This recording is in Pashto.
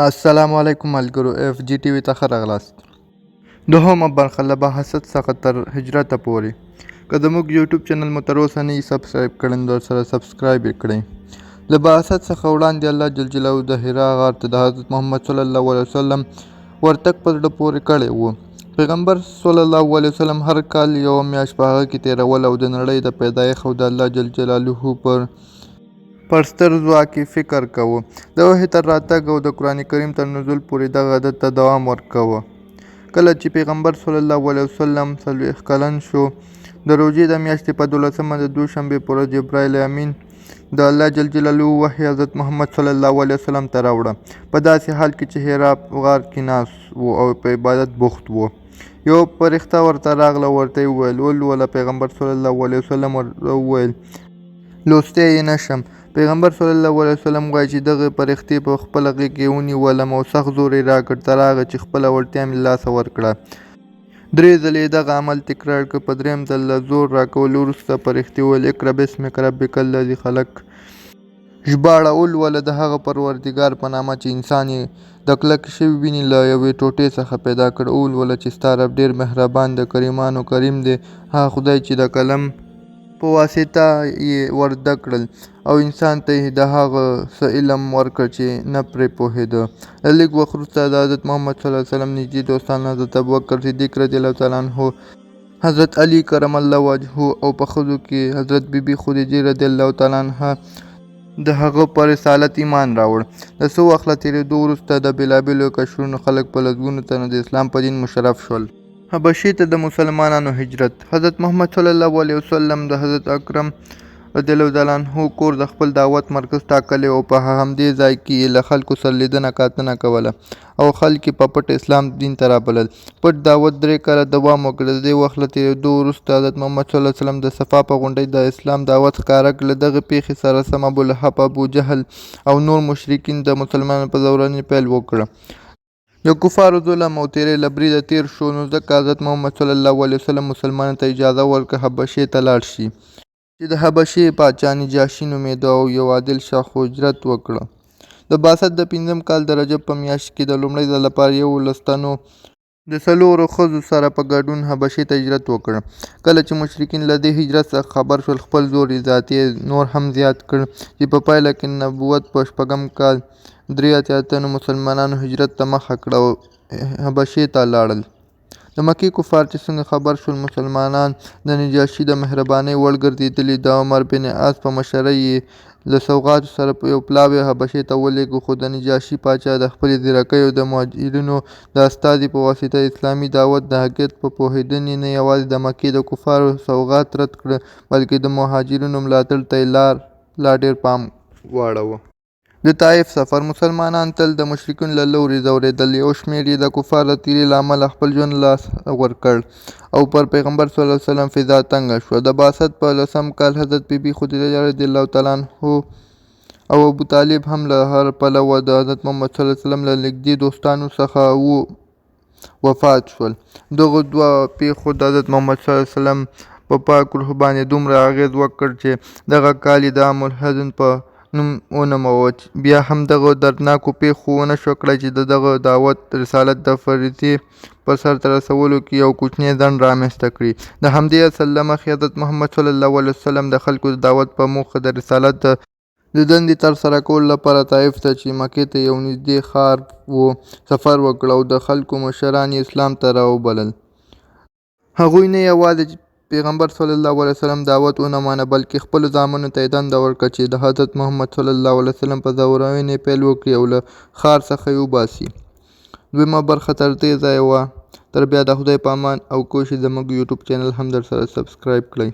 السلام علیکم ملګرو اف جی ټي وي ته ښه راغلاست. دوهمه برخه له بعثت څخه تر هجرته پورې. که زموږ یوټیوب چینل مو تر اوسه نه وي سبسکرایب کړی نو سره سبسکرایب یې کړئ. له بعثت څخه وړاندې الله جل جلاله د حرا غار ته د حضرت محمد صلی الله علیه وسلم ورتګ په زړه پورې کړی و. پیغمبر صلی الله علیه وسلم هر کال یوه میاشت په هغه کې تېرول او د نړۍ د پیدایښت او د الله جل جلاله پر ستر ځواک یې فکر کوه. د وحي تر راتګ او د قرآن کریم تر نزول پورې دغه عادت ته دوام ورکوه. کله چې پیغمبر صلی الله علیه وسلم 40 کلن شو، د روژې د میاشتې په 12مه د دوشنبې په ورځ جبرائیل امین د الله جل جلاله وحي حضرت محمد صلی الله علیه وسلم ته راوړه، په داسې حال کې چې حرا غار کې ناست و او په عبادت بوخت و. یو فرښته ورته راغله، ورته یې وویل ولوله. پیغمبر صلی الله علیه وسلم ورته وویل لوستی یې نه شم. پیغمبر صلی الله علیه وسلم وایي چې دغه فرښتې په خپله غېږ کې ونیولم او سخت زور یې راکړ تر هغه چې خپله وړتیا مې له لاسه ورکړه. 3 ځلې یې دغه عمل تکرار کړ. په 3م ځل له زور راکولو وروسته فرښتې وویل اقرأ باسمک ربک الذي خلق. ژباړه ولوله د هغه پروردګار په نامه چې انسان یې د کلکې شوې وینې له یوې ټوټې څخه پیدا کړ. ولوله چې ستا رب ډېر مهربان د کریمانو کریم دی، هغه خدای چې د قلم په واسطه یې ور زده کړل او انسان ته یې د هغه څه علم ورکړ چې نه پرې پوهېده. له لږ وخت وروسته د حضرت محمد صلی الله علیه وسلم نږدې دوستان حضرت ابوبکر صدیق رضی الله تعالی عنه، حضرت علي کرم الله وجهه او په ښځو کې حضرت بی بی خدیجه رضی الله تعالی عنها د هغه پر رسالت ایمان راوړ. د څه وخت له تېرېدو وروسته د بېلابېلو قشرونو خلک په لسګونو تنه د اسلام په دین مشرف شول. حبشې ته د مسلمانانو هجرت. حضرت محمد صلی الله علیه وسلم د حضرت اکرم رضی الله تعالی عنه کور د خپل دعوت مرکز ټاکلی او په همدې ځای کې یې له خلکو سره لیدنه کاتنه کوله او خلک یې په پټ اسلام دین ته رابلل. پټ دعوت 3 کاله دوام وکړ. د دې وخت له تېرېدو وروسته حضرت محمد صلی الله علیه وسلم د صفا په غونډۍ د اسلام دعوت ښکاره کړ. له دغې پیښې سره سم ابولهب، ابوجهل او نور مشرکین د مسلمانانو په زورنې پیل وکړه. د کفارو ظلم او تېری له بریده تېر شو، نو ځکه حضرت محمد صلی الله علیه وسلم مسلمانانو ته اجازه ورکړه حبشې ته لاړ شي، چې د حبشې پاچا نجاشي نومېده او یو عادل شخص هجرت وکړه. د بعثت د 5م کال د رجب په میاشت کې د لومړي ځل لپاره 11 تنو د 4 ښځو سره په ګډون حبشې ته هجرت وکړ. کله چې مشرکین له دې هجرت څخه خبر شول، خپل زور یې نور هم زیات کړ، چې په پایله کې نبوت په 6م کال 83 تنو مسلمانانو هجرت ته مخه کړه او حبشې ته لاړل. د مکې کفار چې څنګه خبر شول مسلمانان د نجاشي د مهربانۍ وړ ګرځېدلي، د عمر بن عاص په مشرۍ یې له سوغاتو سره یو پلاوی حبشې ته ولېږه. خو د نجاشي پاچا د خپلې ځیرکۍ او د مهاجرینو د استازي په واسطه اسلامي دعوت د حقیقت په پوهېدنې نه یوازې د مکې د کفارو سوغات رد کړ، بلکې د مهاجرینو ملاتړ ته یې لا ډېر پام واړوه. د طایف سفر. مسلمانان تل د مشرکینو له لوري ځورېدل. یو شمېر یې د کفارو د تیري له امله خپل ژوند لاس ورکړ او پر پیغمبر صلی الله علیه وسلم فضا تنګه شوه. د بعثت په 10م کال حضرت بی بی خدیجه رضی الله تعالی عنها او ابو طالب هم له هر پلوه د حضرت محمد صلی الله علیه وسلم له نږدې دوستانو څخه وفات شول. دغو 2 پیښو د حضرت محمد صلی الله علیه وسلم په پاک روح باندې دومره اغېز وکړ چې دغه کال یې د عام الحزن په نوم ونوموه. بیا هم دغه دردناکو پیښو ونه شو کړی چې د دغه دعوت رسالت د فریضې په سرته رسولو کې یو کوچنی ځنډ رامنځته کړي. د همدې اصل له مخې حضرت محمد صلی الله علیه وسلم د خلکو د دعوت په موخه د رسالت د دندې ترسره کولو لپاره طایف ته چې مکې ته یو نږدې ښار و سفر وکړ او د خلکو مشران یې اسلام ته راوبلل. هغوی نه یوازې پیغمبر صلی الله علیه وسلم دعوت ونه مانه، بلکې خپلو زامنو ته یې دنده ورکړه چې د حضرت محمد صلی الله علیه وسلم په زورونې پیل وکړي او له ښار څخه یې وباسي. 2مه برخه تر دې ځایه وه. تر بیا د خدای په امان او کوشش زموږ یوټیوب چینل هم در سره سبسکرایب کړئ.